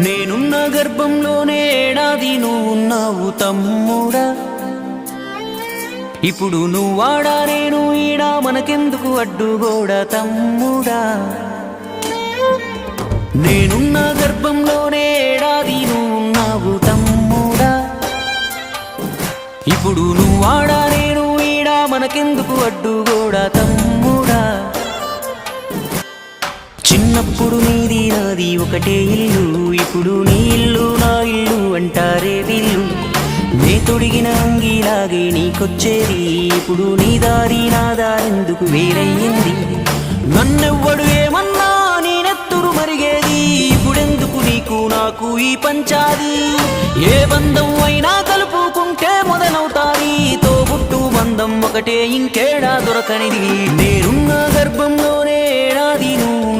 నేనున్న గర్భంలోనే ఏడాది నువ్వున్నావు తమ్ముడా. ఇప్పుడు నువ్వాడా నేను ఈడా మనకెందుకు అడ్డుగోడా తమ్ముడా. నేనున్న గర్భంలోనే ఏడాది నువ్వున్నావు తమ్ముడా. ఇప్పుడు నువ్వాడా నేను ఈడా మనకెందుకు అడ్డుగోడా తమ్ముడా. చిన్నప్పుడు నీది నాది ఒకటే ఇల్లు, ఇప్పుడు నీ ఇల్లు నా ఇల్లు అంటారే వీళ్ళు. నే తొడిగిన అంగీలాగే నీకొచ్చేది, ఇప్పుడు నీ దారి నా దారెందుకు వేరయ్యింది. నన్నెవ్వడు ఏమన్నా నీ నెత్తురు మరిగేది, ఇప్పుడెందుకు నీకు నాకు ఈ పంచాది. ఏ బంధం అయినా కలుపుకుంటే మొదలవుతాది, తోబుట్టు బంధం ఒకటే ఇంకేడా దొరకనిది. నేనున్న గర్భంలోనే ఏడాది నువ్వు